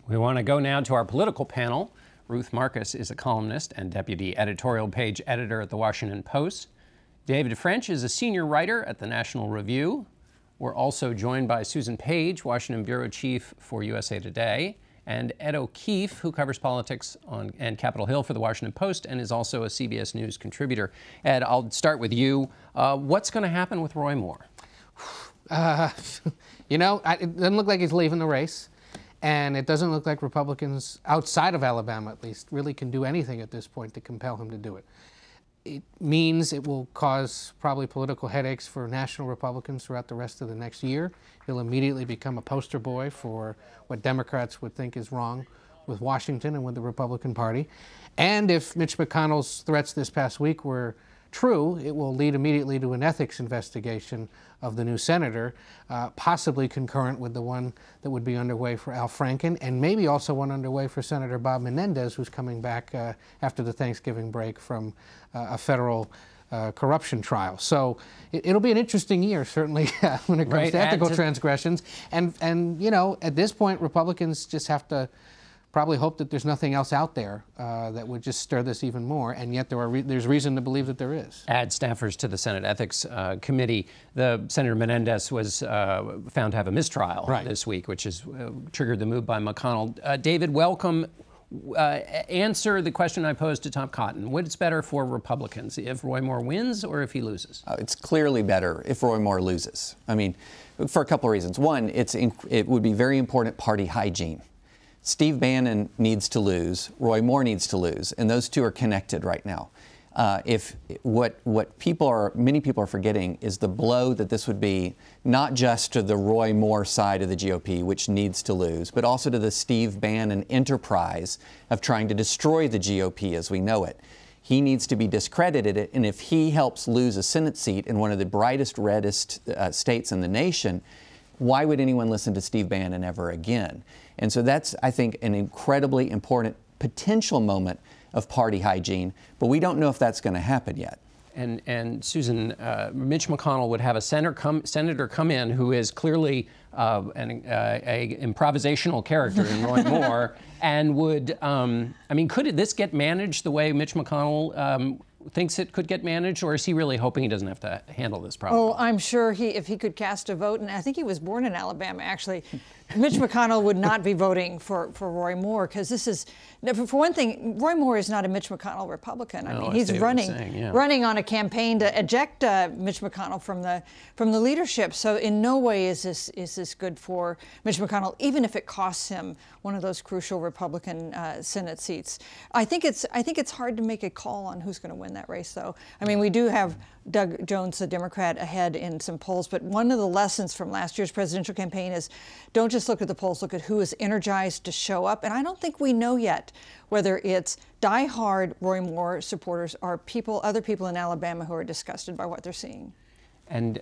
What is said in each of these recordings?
We want to go now to our political panel. Ruth Marcus is a columnist and deputy editorial page editor at The Washington Post. David French is a senior writer at the National Review. We're also joined by Susan Page, Washington bureau chief for USA Today, and Ed O'Keefe, who covers politics and Capitol Hill for The Washington Post and is also a CBS News contributor. Ed, I'll start with you. What's going to happen with Roy Moore? It doesn't look like he's leaving the race. And it doesn't look like Republicans, outside of Alabama at least, really can do anything at this point to compel him to do it. It means it will cause probably political headaches for national Republicans throughout the rest of the next year. He'll immediately become a poster boy for what Democrats would think is wrong with Washington and with the Republican Party. And if Mitch McConnell's threats this past week were true, it will lead immediately to an ethics investigation of the new senator, possibly concurrent with the one that would be underway for Al Franken, and maybe also one underway for Senator Bob Menendez, who's coming back after the Thanksgiving break from a federal corruption trial. So it'll be an interesting year, certainly, when it comes to ethical transgressions. And at this point, Republicans just have to probably hope that there's nothing else out there that would just stir this even more, and yet there's reason to believe that there is. Add staffers to the Senate Ethics Committee. Senator Menendez was found to have a mistrial this week, which has triggered the move by McConnell. David, welcome. Answer the question I posed to Tom Cotton. What's better for Republicans, if Roy Moore wins or if he loses? It's clearly better if Roy Moore loses. I mean, for a couple of reasons. One, it would be very important party hygiene. Steve Bannon needs to lose, Roy Moore needs to lose, and those two are connected right now. What many people are forgetting is the blow that this would be, not just to the Roy Moore side of the GOP, which needs to lose, but also to the Steve Bannon enterprise of trying to destroy the GOP as we know it. He needs to be discredited, and if he helps lose a Senate seat in one of the brightest, reddest states in the nation, why would anyone listen to Steve Bannon ever again? And so that's, I think, an incredibly important potential moment of party hygiene, but we don't know if that's going to happen yet. And Susan, Mitch McConnell would have a senator come in who is clearly an improvisational character in Roy Moore, and would, could this get managed the way Mitch McConnell thinks it could get managed, or is he really hoping he doesn't have to handle this problem? Oh, I'm sure if he could cast a vote, and I think he was born in Alabama, actually, Mitch McConnell would not be voting for Roy Moore, because this is, for one thing, Roy Moore is not a Mitch McConnell Republican. I mean, he's running on a campaign to eject Mitch McConnell from the leadership. So in no way is this good for Mitch McConnell, even if it costs him one of those crucial Republican Senate seats. I think it's hard to make a call on who's going to win that race, though. I mean, we do have Doug Jones, the Democrat, ahead in some polls, but one of the lessons from last year's presidential campaign is don't just look at the polls, look at who is energized to show up. And I don't think we know yet whether it's diehard Roy Moore supporters or other people in Alabama who are disgusted by what they're seeing. And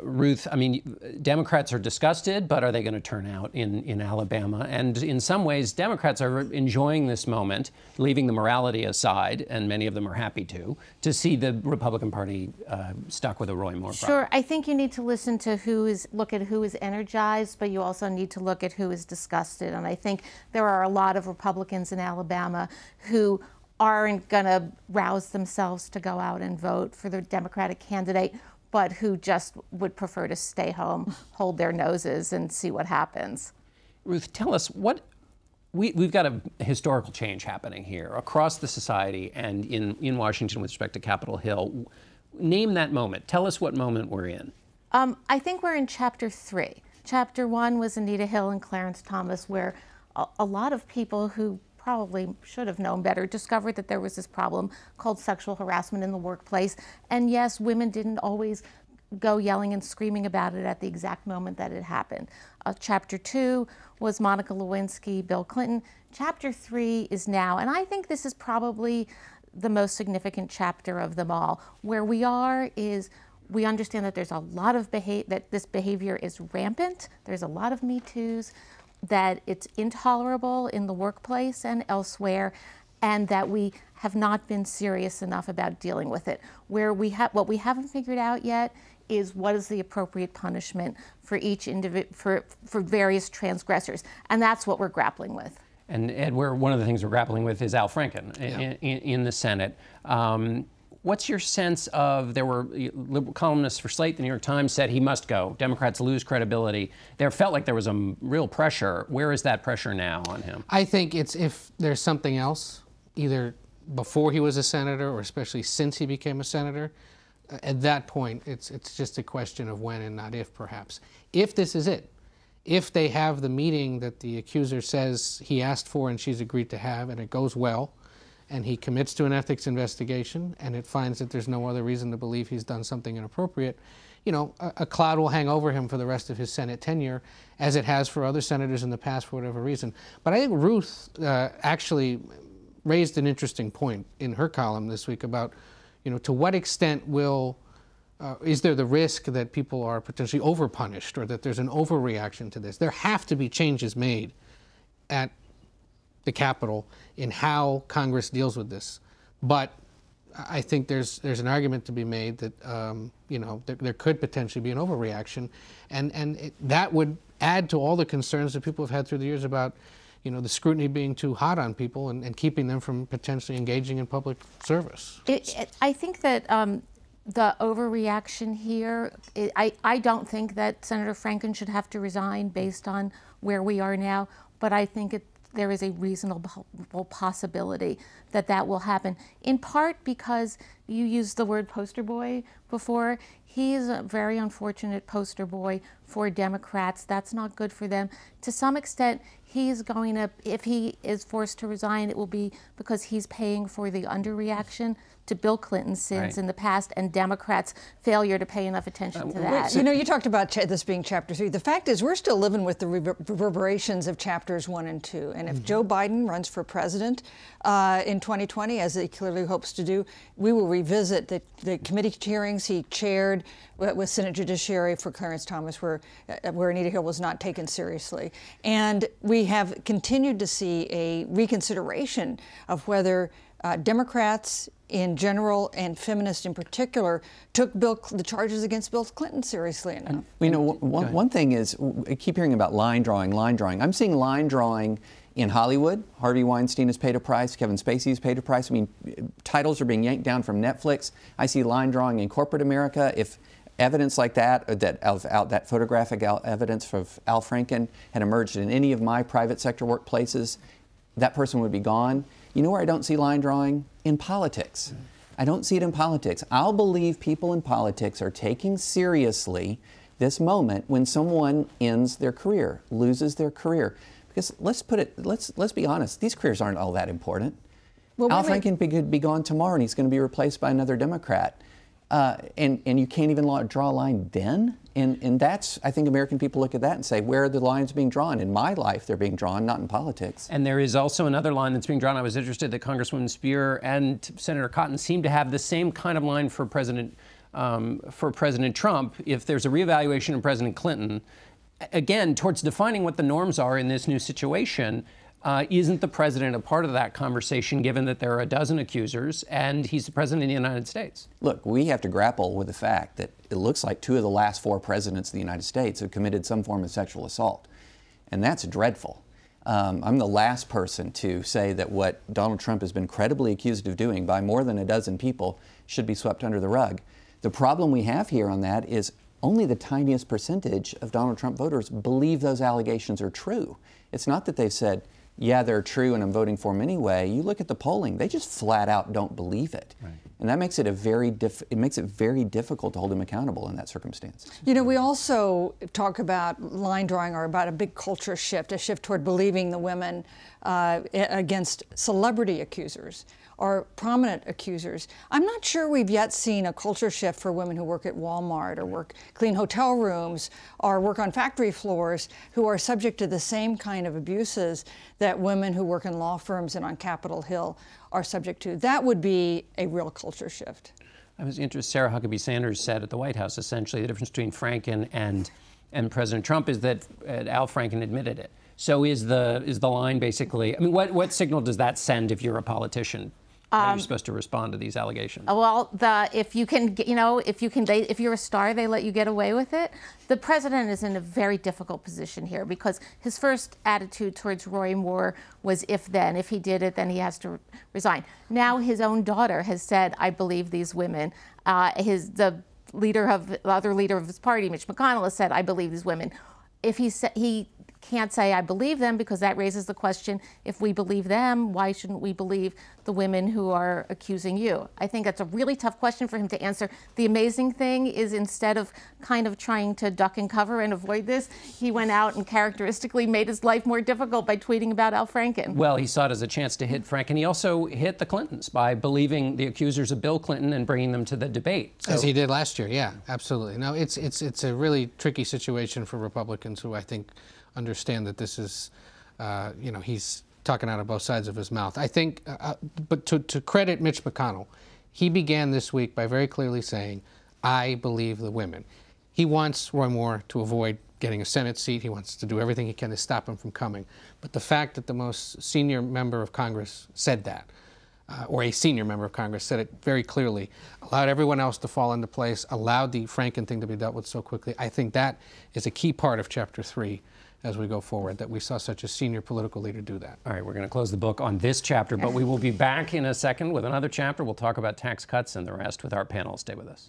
Ruth, I mean, Democrats are disgusted, but are they going to turn out in Alabama? And in some ways, Democrats are enjoying this moment, leaving the morality aside, and many of them are happy to see the Republican Party stuck with a Roy Moore problem. Sure, I think you need to listen to look at who is energized, but you also need to look at who is disgusted. And I think there are a lot of Republicans in Alabama who aren't going to rouse themselves to go out and vote for the Democratic candidate, but who just would prefer to stay home, hold their noses, and see what happens. Ruth, tell us we've got a historical change happening here across the society and in Washington with respect to Capitol Hill. Name that moment. Tell us what moment we're in. I think we're in Chapter 3. Chapter 1 was Anita Hill and Clarence Thomas, where a lot of people who probably should have known better, discovered that there was this problem called sexual harassment in the workplace. And yes, women didn't always go yelling and screaming about it at the exact moment that it happened. Chapter 2 was Monica Lewinsky, Bill Clinton. Chapter 3 is now, and I think this is probably the most significant chapter of them all. Where we are is we understand that there's a lot of that this behavior is rampant. There's a lot of Me Too's, that it's intolerable in the workplace and elsewhere, and that we have not been serious enough about dealing with it. What we haven't figured out yet is what is the appropriate punishment for each for various transgressors, and that's what we're grappling with. And Ed, one of the things we're grappling with is Al Franken in the Senate. What's your sense of, there were liberal columnists for Slate, the New York Times said he must go. Democrats lose credibility. There felt like there was a real pressure. Where is that pressure now on him? I think it's if there's something else, either before he was a senator or especially since he became a senator, at that point it's just a question of when and not if, perhaps. If this is it, if they have the meeting that the accuser says he asked for and she's agreed to have, and it goes well, and he commits to an ethics investigation, and it finds that there's no other reason to believe he's done something inappropriate, you know, a cloud will hang over him for the rest of his Senate tenure, as it has for other senators in the past for whatever reason. But I think Ruth actually raised an interesting point in her column this week about, you know, to what extent is there the risk that people are potentially overpunished, or that there's an overreaction to this? There have to be changes made at the Capitol in how Congress deals with this. But I think there's an argument to be made that you know, there could potentially be an overreaction, and that would add to all the concerns that people have had through the years about, you know, the scrutiny being too hot on people and keeping them from potentially engaging in public service. I think that the overreaction here, I don't think that Senator Franken should have to resign based on where we are now, but I think there is a reasonable possibility that that will happen, in part because you used the word poster boy before. He is a very unfortunate poster boy for Democrats. That's not good for them. To some extent, he's going to, if he is forced to resign, it will be because he's paying for the underreaction to Bill Clinton's sins in the past and Democrats' failure to pay enough attention to that. You know, you talked about this being Chapter 3. The fact is we're still living with the reverberations of Chapters 1 and 2. And if Joe Biden runs for president in 2020, as he clearly hopes to do, we will revisit the committee hearings he chaired with Senate Judiciary for Clarence Thomas, where Anita Hill was not taken seriously. And we have continued to see a reconsideration of whether Democrats in general and feminists in particular took the charges against Bill Clinton seriously enough. You know, one thing is, I keep hearing about line drawing. I'm seeing line drawing in Hollywood. Harvey Weinstein has paid a price. Kevin Spacey has paid a price. I mean, titles are being yanked down from Netflix. I see line drawing in corporate America. If evidence like that photographic evidence of Al Franken had emerged in any of my private sector workplaces, that person would be gone. You know where I don't see line drawing? In politics. I don't see it in politics. I'll believe people in politics are taking seriously this moment when someone ends their career, loses their career. Because let's be honest, these careers aren't all that important. Well, Al Franken could be gone tomorrow and he's going to be replaced by another Democrat. And you can't even draw a line then? And that's, I think American people look at that and say, where are the lines being drawn? In my life, they're being drawn, not in politics. And there is also another line that's being drawn. I was interested that Congresswoman Speer and Senator Cotton seem to have the same kind of line for President Trump. If there's a reevaluation of President Clinton, again, towards defining what the norms are in this new situation, isn't the president a part of that conversation, given that there are a dozen accusers and he's the president of the United States? Look, we have to grapple with the fact that it looks like 2 of the last 4 presidents of the United States have committed some form of sexual assault. And that's dreadful. I'm the last person to say that what Donald Trump has been credibly accused of doing by more than a dozen people should be swept under the rug. The problem we have here on that is only the tiniest percentage of Donald Trump voters believe those allegations are true. It's not that they've said, yeah, they're true and I'm voting for them anyway. You look at the polling, they just flat out don't believe it. Right. And that makes it very difficult to hold them accountable in that circumstance. You know, we also talk about line drawing or about a big culture shift, a shift toward believing the women against celebrity accusers or prominent accusers. I'm not sure we've yet seen a culture shift for women who work at Walmart or clean hotel rooms or work on factory floors, who are subject to the same kind of abuses that women who work in law firms and on Capitol Hill are subject to. That would be a real culture shift. I was interested, Sarah Huckabee Sanders said at the White House, essentially, the difference between Franken and President Trump is that Al Franken admitted it. So is the line basically, I mean, what signal does that send if you're a politician? How are you supposed to respond to these allegations? Well, if you can, if you're a star, they let you get away with it. The president is in a very difficult position here because his first attitude towards Roy Moore was if then. If he did it, then he has to resign. Now his own daughter has said, I believe these women. The other leader of his party, Mitch McConnell, has said, I believe these women. If he can't say I believe them because that raises the question, if we believe them, why shouldn't we believe the women who are accusing you? I think that's a really tough question for him to answer. The amazing thing is instead of kind of trying to duck and cover and avoid this, he went out and characteristically made his life more difficult by tweeting about Al Franken. Well, he saw it as a chance to hit Franken. He also hit the Clintons by believing the accusers of Bill Clinton and bringing them to the debate. As he did last year, yeah, absolutely. No, it's a really tricky situation for Republicans who I think understand that this is, he's talking out of both sides of his mouth. I think, but to credit Mitch McConnell, he began this week by very clearly saying, I believe the women. He wants Roy Moore to avoid getting a Senate seat. He wants to do everything he can to stop him from coming. But the fact that the most senior member of Congress said that, or a senior member of Congress said it very clearly, allowed everyone else to fall into place, allowed the Franken thing to be dealt with so quickly. I think that is a key part of Chapter 3 as we go forward, that we saw such a senior political leader do that. All right, we're going to close the book on this chapter, but we will be back in a second with another chapter. We'll talk about tax cuts and the rest with our panel. Stay with us.